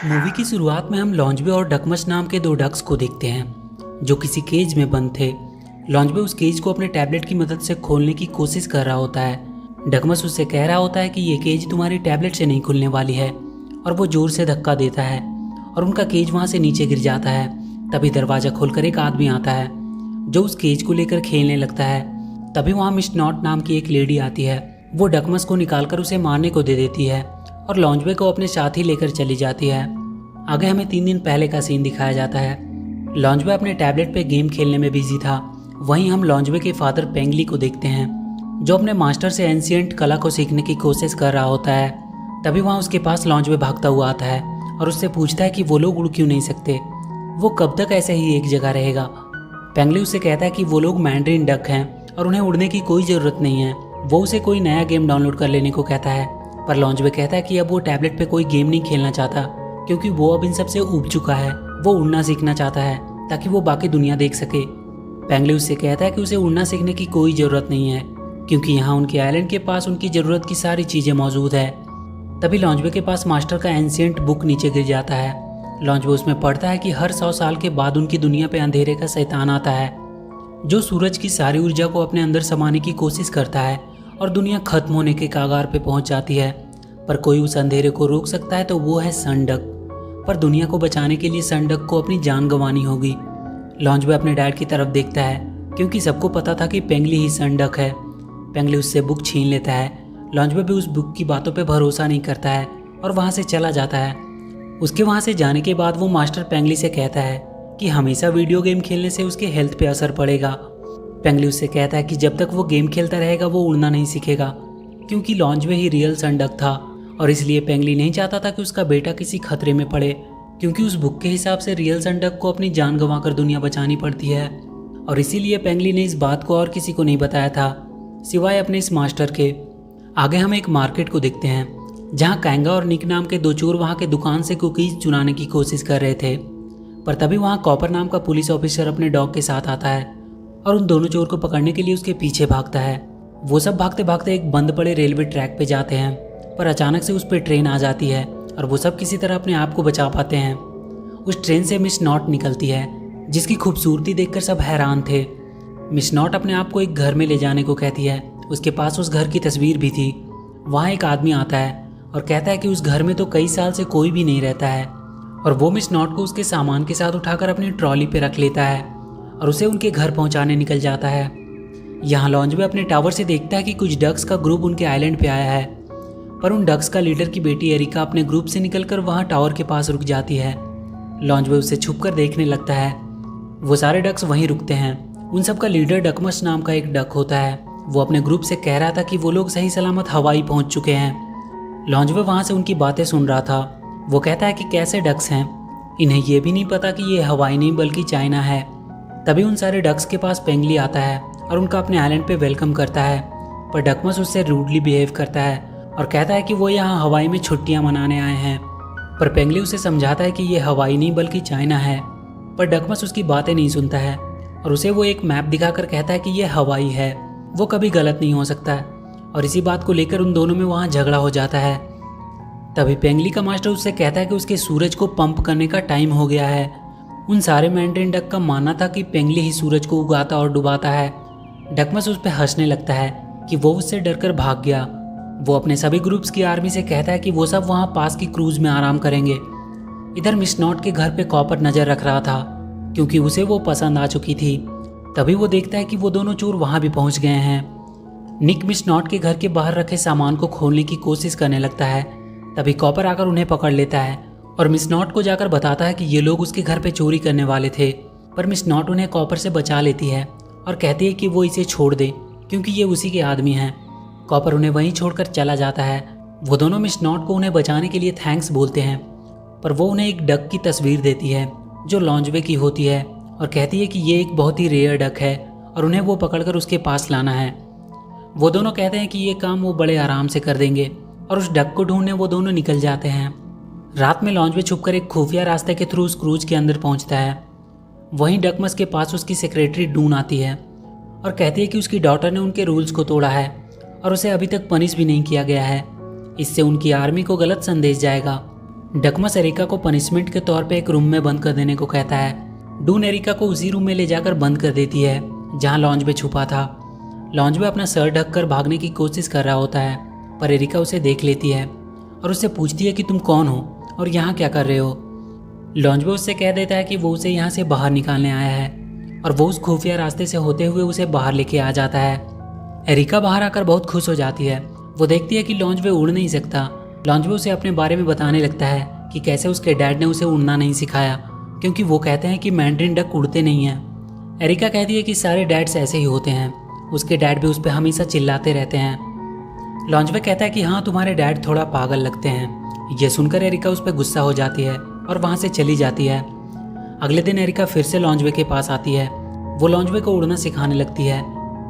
Movie की शुरुआत में हम लॉन्जबे और डकमस नाम के दो डक्स को देखते हैं जो किसी केज में बंद थे। लॉन्जबे उस केज को अपने टैबलेट की मदद से खोलने की कोशिश कर रहा होता है। डकमस उससे कह रहा होता है कि ये केज तुम्हारी टैबलेट से नहीं खुलने वाली है, और वो जोर से धक्का देता है और उनका केज वहाँ से नीचे गिर जाता है। तभी दरवाज़ा खोलकर एक आदमी आता है जो उस केज को लेकर खेलने लगता है। तभी वहाँ मिस नॉट नाम की एक लेडी आती है। वो डकमस को निकालकर उसे मारने को दे देती है और लॉन्जबे को अपने साथ ही लेकर चली जाती है। आगे हमें 3 दिन पहले का सीन दिखाया जाता है। लॉन्जबे अपने टैबलेट पे गेम खेलने में बिजी था। वहीं हम लॉन्जबे के फादर पेंगली को देखते हैं जो अपने मास्टर से एंशिएंट कला को सीखने की कोशिश कर रहा होता है। तभी वहाँ उसके पास लॉन्जबे भागता हुआ आता है और उससे पूछता है कि वो लोग उड़ क्यों नहीं सकते, वो कब तक ऐसे ही एक जगह रहेगा। पेंगली उससे कहता है कि वो लोग मैंड्रीन डक हैं और उन्हें उड़ने की कोई ज़रूरत नहीं है। वो उसे कोई नया गेम डाउनलोड कर लेने को कहता है, पर लॉन्जबे कहता है कि अब वो टैबलेट पे कोई गेम नहीं खेलना चाहता क्योंकि वो अब इन सब से ऊब चुका है। वो उड़ना सीखना चाहता है ताकि वो बाकी दुनिया देख सके। पेंगली उससे कहता है कि उसे उड़ना सीखने की कोई ज़रूरत नहीं है क्योंकि यहाँ उनके आइलैंड के पास उनकी ज़रूरत की सारी चीज़ें मौजूद है। तभी लॉन्जबे के पास मास्टर का एंशिएंट बुक नीचे गिर जाता है। लॉन्जबे उसमें पढ़ता है कि हर 100 साल के बाद उनकी दुनिया पे अंधेरे का शैतान आता है जो सूरज की सारी ऊर्जा को अपने अंदर समाने की कोशिश करता है और दुनिया खत्म होने के कागार पे पहुंच जाती है। पर कोई उस अंधेरे को रोक सकता है तो वो है सनडक। पर दुनिया को बचाने के लिए सनडक को अपनी जान गंवानी होगी। लॉन्जबे अपने डैड की तरफ देखता है क्योंकि सबको पता था कि पेंगली ही सनडक है। पेंगली उससे बुक छीन लेता है। लॉन्जबे भी उस बुक की बातों पे भरोसा नहीं करता है और वहाँ से चला जाता है। उसके वहाँ से जाने के बाद वो मास्टर पेंगली से कहता है कि हमेशा वीडियो गेम खेलने से उसके हेल्थ पे असर पड़ेगा। पेंगली उससे कहता है कि जब तक वो गेम खेलता रहेगा वो उड़ना नहीं सीखेगा क्योंकि लॉन्जबे ही रियल सनडक था और इसलिए पेंगली नहीं चाहता था कि उसका बेटा किसी खतरे में पड़े क्योंकि उस बुक के हिसाब से रियल सनडक को अपनी जान गंवाकर दुनिया बचानी पड़ती है। और इसीलिए पेंगली ने इस बात को और किसी को नहीं बताया था सिवाय अपने इस मास्टर के। आगे हम एक मार्केट को देखते हैं जहाँ कैंगा और निक नाम के दो चोर वहाँ के दुकान से कुकीज चुराने की कोशिश कर रहे थे। पर तभी वहाँ कॉपर नाम का पुलिस ऑफिसर अपने डॉग के साथ आता है और उन दोनों चोर को पकड़ने के लिए उसके पीछे भागता है। वो सब भागते भागते एक बंद पड़े रेलवे ट्रैक पे जाते हैं, पर अचानक से उस पर ट्रेन आ जाती है और वो सब किसी तरह अपने आप को बचा पाते हैं। उस ट्रेन से मिस नॉट निकलती है जिसकी खूबसूरती देखकर सब हैरान थे। मिस नॉट अपने आप को एक घर में ले जाने को कहती है। उसके पास उस घर की तस्वीर भी थी। वहाँ एक आदमी आता है और कहता है कि उस घर में तो कई साल से कोई भी नहीं रहता है, और वो मिस नॉट को उसके सामान के साथ उठाकर अपनी ट्रॉली पे रख लेता है और उसे उनके घर पहुंचाने निकल जाता है। यहाँ लॉन्जबे अपने टावर से देखता है कि कुछ डक्स का ग्रुप उनके आइलैंड पे आया है, पर उन डक्स का लीडर की बेटी एरिका अपने ग्रुप से निकलकर वहाँ टावर के पास रुक जाती है। लॉन्जबे उसे छुपकर देखने लगता है। वो सारे डक्स वहीं रुकते हैं। उन सब का लीडर डकमस नाम का एक डक होता है। वो अपने ग्रुप से कह रहा था कि वो लोग सही सलामत हवाई पहुंच चुके हैं। लॉन्जबे वहाँ से उनकी बातें सुन रहा था। वो कहता है कि कैसे डक्स हैं, इन्हें ये भी नहीं पता कि ये हवाई नहीं बल्कि चाइना है। तभी उन सारे डक्स के पास पेंगली आता है और उनका अपने आइलैंड पे वेलकम करता है, पर डकमस उससे रूडली बिहेव करता है और कहता है कि वो यहाँ हवाई में छुट्टियाँ मनाने आए हैं। पर पेंगली उसे समझाता है कि ये हवाई नहीं बल्कि चाइना है, पर डकमस उसकी बातें नहीं सुनता है और उसे वो एक मैप दिखाकर कहता है कि ये हवाई है, वो कभी गलत नहीं हो सकता। और इसी बात को लेकर उन दोनों में वहाँ झगड़ा हो जाता है। तभी पेंगली का मास्टर उससे कहता है कि उसके सूरज को पंप करने का टाइम हो गया है। उन सारे मैंड्रीन डक का मानना था कि पेंगली ही सूरज को उगाता और डुबाता है। डकमस उस पर हंसने लगता है कि वो उससे डरकर भाग गया। वो अपने सभी ग्रुप्स की आर्मी से कहता है कि वो सब वहाँ पास की क्रूज में आराम करेंगे। इधर मिस नॉट के घर पे कॉपर नजर रख रहा था क्योंकि उसे वो पसंद आ चुकी थी। तभी वो देखता है कि वो दोनों चोर वहाँ भी पहुँच गए हैं। निक मिस नॉट के घर के बाहर रखे सामान को खोलने की कोशिश करने लगता है। तभी कॉपर आकर उन्हें पकड़ लेता है और मिस नॉट को जाकर बताता है कि ये लोग उसके घर पे चोरी करने वाले थे। पर मिस नॉट उन्हें कॉपर से बचा लेती है और कहती है कि वो इसे छोड़ दे क्योंकि ये उसी के आदमी हैं। कॉपर उन्हें वहीं छोड़कर चला जाता है। वो दोनों मिस नॉट को उन्हें बचाने के लिए थैंक्स बोलते हैं, पर वो उन्हें एक डक की तस्वीर देती है जो लॉन्जबे की होती है और कहती है कि ये एक बहुत ही रेयर डक है और उन्हें वो पकड़कर उसके पास लाना है। वो दोनों कहते हैं कि ये काम वो बड़े आराम से कर देंगे और उस डक को ढूंढने वो दोनों निकल जाते हैं। रात में लॉन्जबे छुपकर एक खुफिया रास्ते के थ्रू उस क्रूज के अंदर पहुंचता है। वहीं डकमस के पास उसकी सेक्रेटरी डून आती है और कहती है कि उसकी डॉटर ने उनके रूल्स को तोड़ा है और उसे अभी तक पनिश भी नहीं किया गया है। इससे उनकी आर्मी को गलत संदेश जाएगा। डकमस एरिका को पनिशमेंट के तौर पे एक रूम में बंद कर देने को कहता है। डून एरिका को उसी रूम में ले जाकर बंद कर देती है जहाँ लॉन्जवे छुपा था। लॉन्जवे अपना सर ढककर भागने की कोशिश कर रहा होता है, पर एरिका उसे देख लेती है और उससे पूछती है कि तुम कौन हो और यहाँ क्या कर रहे हो। लॉन्जवे उससे कह देता है कि वो उसे यहाँ से बाहर निकालने आया है और वो उस खुफिया रास्ते से होते हुए उसे बाहर लेके आ जाता है। एरिका बाहर आकर बहुत खुश हो जाती है। वो देखती है कि लॉन्जवे उड़ नहीं सकता। लॉन्जवे उसे अपने बारे में बताने लगता है कि कैसे उसके डैड ने उसे उड़ना नहीं सिखाया, क्योंकि वो कहते हैं कि मैंड्रिन डक उड़ते नहीं हैं। एरिका कहती है कि सारे डैड्स ऐसे ही होते हैं, उसके डैड भी उस पर हमेशा चिल्लाते रहते हैं। लॉन्जवे कहता है कि हाँ, तुम्हारे डैड थोड़ा पागल लगते हैं। ये सुनकर एरिका उस पर गुस्सा हो जाती है और वहाँ से चली जाती है। अगले दिन एरिका फिर से लॉन्जवे के पास आती है। वो लॉन्जवे को उड़ना सिखाने लगती है,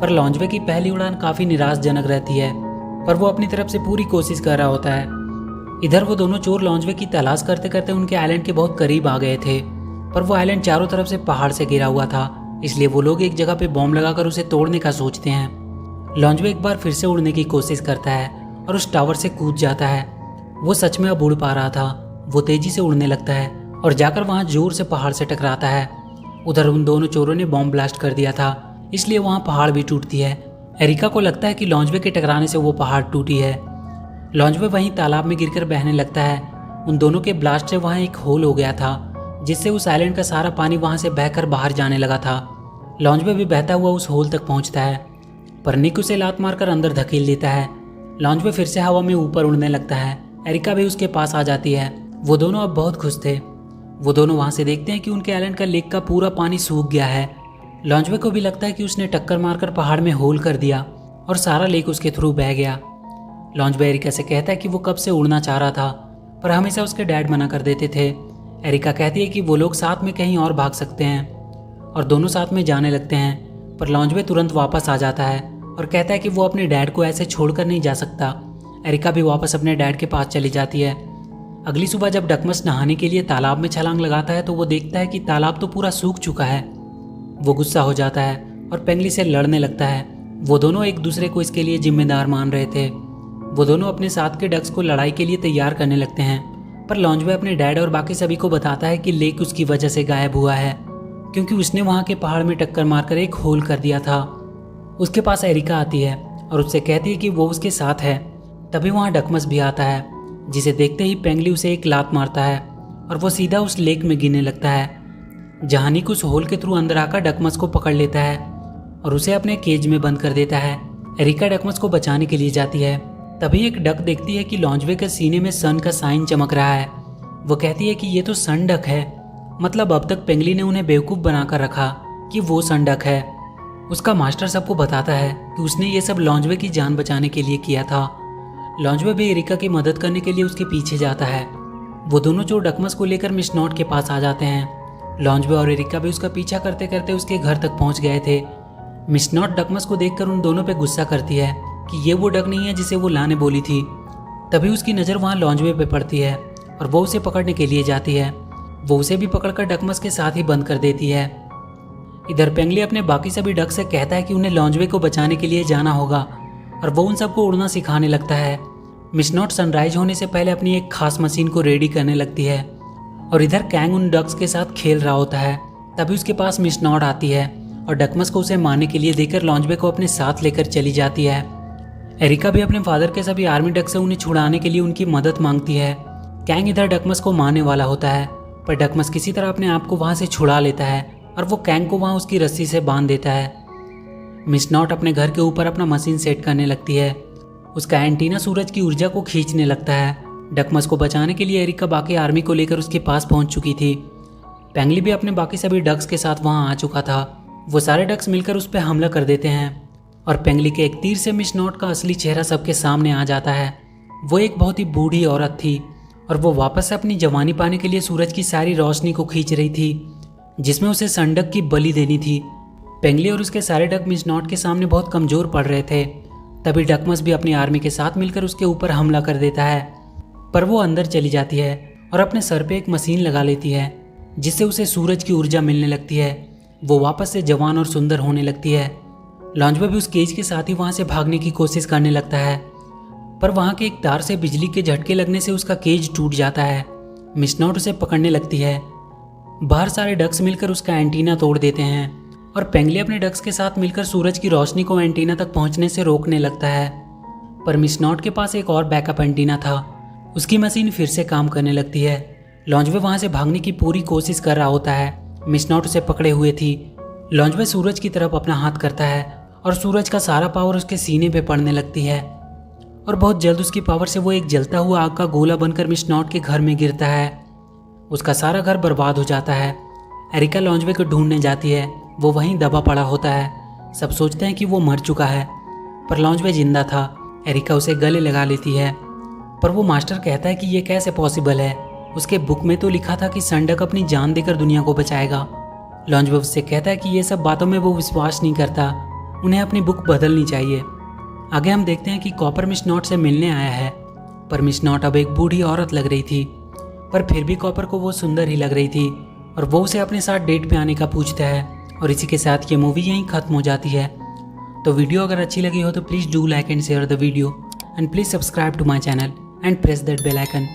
पर लॉन्जवे की पहली उड़ान काफ़ी निराशजनक रहती है, पर वो अपनी तरफ से पूरी कोशिश कर रहा होता है। इधर वो दोनों चोर लॉन्जवे की तलाश करते करते उनके आइलैंड के बहुत करीब आ गए थे, पर वो आइलैंड चारों तरफ से पहाड़ से घिरा हुआ था, इसलिए वो लोग एक जगह पे बॉम्ब लगाकर उसे तोड़ने का सोचते हैं। लॉन्जवे एक बार फिर से उड़ने की कोशिश करता है और उस टावर से कूद जाता है। वो सच में अब उड़ पा रहा था। वो तेजी से उड़ने लगता है और जाकर वहाँ जोर से पहाड़ से टकराता है। उधर उन दोनों चोरों ने बॉम्ब ब्लास्ट कर दिया था, इसलिए वहाँ पहाड़ भी टूटती है। एरिका को लगता है कि लॉन्जवे के टकराने से वो पहाड़ टूटी है। लॉन्जवे वहीं तालाब में गिरकर बहने लगता है। उन दोनों के ब्लास्ट से वहाँ एक होल हो गया था, जिससे उस आइलैंड का सारा पानी वहाँ से बहकर बाहर जाने लगा था। लॉन्जवे भी बहता हुआ उस होल तक पहुँचता है, पर निक उसे लात मारकर अंदर धकेल देता है। लॉन्जवे फिर से हवा में ऊपर उड़ने लगता है। एरिका भी उसके पास आ जाती है। वो दोनों अब बहुत खुश थे। वो दोनों वहाँ से देखते हैं कि उनके आइलैंड का लेक का पूरा पानी सूख गया है। लॉन्जवे को भी लगता है कि उसने टक्कर मारकर पहाड़ में होल कर दिया और सारा लेक उसके थ्रू बह गया। लॉन्जवे एरिका से कहता है कि वो कब से उड़ना चाह रहा था, पर हमेशा उसके डैड मना कर देते थे। एरिका कहती है कि वो लोग साथ में कहीं और भाग सकते हैं और दोनों साथ में जाने लगते हैं, पर लॉन्जवे तुरंत वापस आ जाता है और कहता है कि वो अपने डैड को ऐसे छोड़कर नहीं जा सकता। एरिका भी वापस अपने डैड के पास चली जाती है। अगली सुबह जब डकमस नहाने के लिए तालाब में छलांग लगाता है तो वो देखता है कि तालाब तो पूरा सूख चुका है। वो गुस्सा हो जाता है और पेंगली से लड़ने लगता है। वो दोनों एक दूसरे को इसके लिए जिम्मेदार मान रहे थे। वो दोनों अपने साथ के डक्स को लड़ाई के लिए तैयार करने लगते हैं, पर लॉन्जवे अपने डैड और बाकी सभी को बताता है कि लेक उसकी वजह से गायब हुआ है, क्योंकि उसने वहाँ के पहाड़ में टक्कर मारकर एक होल कर दिया था। उसके पास एरिका आती है और उससे कहती है कि वो उसके साथ है। तभी वहाँ डकमस भी आता है, जिसे देखते ही पेंगली उसे एक लात मारता है और वो सीधा उस लेक में गिरने लगता है। जहाँ निक उस होल के थ्रू अंदर आकर डकमस को पकड़ लेता है और उसे अपने केज में बंद कर देता है। एरिका डकमस को बचाने के लिए जाती है। तभी एक डक देखती है कि लॉन्जवे के सीने में सन का साइन चमक रहा है। वो कहती है कि ये तो सन डक है, मतलब अब तक पेंगली ने उन्हें बेवकूफ़ बनाकर रखा कि वो सन डक है। उसका मास्टर सबको बताता है कि उसने ये सब लॉन्जवे की जान बचाने के लिए किया था। लॉन्जवे भी एरिका की मदद करने के लिए उसके पीछे जाता है। वो दोनों चोर डकमस को लेकर मिस नॉट के पास आ जाते हैं। लॉन्जवे और एरिका भी उसका पीछा करते करते उसके घर तक पहुंच गए थे। मिस नॉट डकमस को देखकर उन दोनों पे गुस्सा करती है कि ये वो डक नहीं है जिसे वो लाने बोली थी। तभी उसकी नज़र वहाँ लॉन्जवे पे पड़ती है और वो उसे पकड़ने के लिए जाती है। वो उसे भी पकड़कर डकमस के साथ ही बंद कर देती है। इधर पेंगली अपने बाकी सभी डक से कहता है कि उन्हें लॉन्जवे को बचाने के लिए जाना होगा और वो उन सबको उड़ना सिखाने लगता है। मिस नॉट सनराइज होने से पहले अपनी एक खास मशीन को रेडी करने लगती है और इधर कैंग उन डक्स के साथ खेल रहा होता है। तभी उसके पास मिस नॉट आती है और डकमस को उसे मारने के लिए देकर लॉन्जवे को अपने साथ लेकर चली जाती है। एरिका भी अपने फादर के सभी आर्मी डक से उन्हें छुड़ाने के लिए उनकी मदद मांगती है। कैंग इधर डकमस को मारने वाला होता है, पर डकमस किसी तरह अपने आप को वहाँ से छुड़ा लेता है और वो कैंग को वहाँ उसकी रस्सी से बांध देता है। मिस नॉट अपने घर के ऊपर अपना मशीन सेट करने लगती है। उसका एंटीना सूरज की ऊर्जा को खींचने लगता है। डकमस को बचाने के लिए एरिका बाकी आर्मी को लेकर उसके पास पहुंच चुकी थी। पेंगली भी अपने बाकी सभी डक्स के साथ वहां आ चुका था। वो सारे डक्स मिलकर उस पर हमला कर देते हैं और पेंगली के एक तीर से मिस नॉट का असली चेहरा सबके सामने आ जाता है। वो एक बहुत ही बूढ़ी औरत थी और वो वापस से अपनी जवानी पाने के लिए सूरज की सारी रोशनी को खींच रही थी, जिसमें उसे सनडक की बलि देनी थी। पेंगली और उसके सारे डक मिस नॉट के सामने बहुत कमजोर पड़ रहे थे। तभी डकमस भी अपनी आर्मी के साथ मिलकर उसके ऊपर हमला कर देता है, पर वो अंदर चली जाती है और अपने सर पे एक मशीन लगा लेती है, जिससे उसे सूरज की ऊर्जा मिलने लगती है। वो वापस से जवान और सुंदर होने लगती है। लॉन्जवे भी उस केज के साथ ही वहाँ से भागने की कोशिश करने लगता है, पर वहाँ के एक तार से बिजली के झटके लगने से उसका केज टूट जाता है मिस नॉट उसे पकड़ने लगती है। बाहर सारे डक्स मिलकर उसका एंटीना तोड़ देते हैं और पेंगली अपने डक्स के साथ मिलकर सूरज की रोशनी को एंटीना तक पहुंचने से रोकने लगता है। पर मिस नॉट के पास एक और बैकअप एंटीना था। उसकी मशीन फिर से काम करने लगती है। लॉन्जवे वहां से भागने की पूरी कोशिश कर रहा होता है। मिस नॉट उसे पकड़े हुए थी। लॉन्जवे सूरज की तरफ अपना हाथ करता है और सूरज का सारा पावर उसके सीने पे पड़ने लगती है और बहुत जल्द उसकी पावर से वो एक जलता हुआ आग का गोला बनकर मिस नॉट के घर में गिरता है। उसका सारा घर बर्बाद हो जाता है। एरिका लॉन्जवे को ढूंढने जाती है। वो वहीं दबा पड़ा होता है। सब सोचते हैं कि वो मर चुका है, पर लॉन्जवे जिंदा था। एरिका उसे गले लगा लेती है, पर वो मास्टर कहता है कि ये कैसे पॉसिबल है। उसके बुक में तो लिखा था कि संडक अपनी जान देकर दुनिया को बचाएगा। लॉन्जवे उससे कहता है कि ये सब बातों में वो विश्वास नहीं करता, उन्हें अपनी बुक बदलनी चाहिए। आगे हम देखते हैं कि कॉपर मिस नॉट से मिलने आया है, पर मिस नॉट अब एक बूढ़ी औरत लग रही थी, पर फिर भी कॉपर को वो सुंदर ही लग रही थी और वो उसे अपने साथ डेट पे आने का पूछता है। और इसी के साथ ये मूवी यहीं खत्म हो जाती है। तो वीडियो अगर अच्छी लगी हो तो please do like and share the video and please subscribe to my channel and press that bell icon.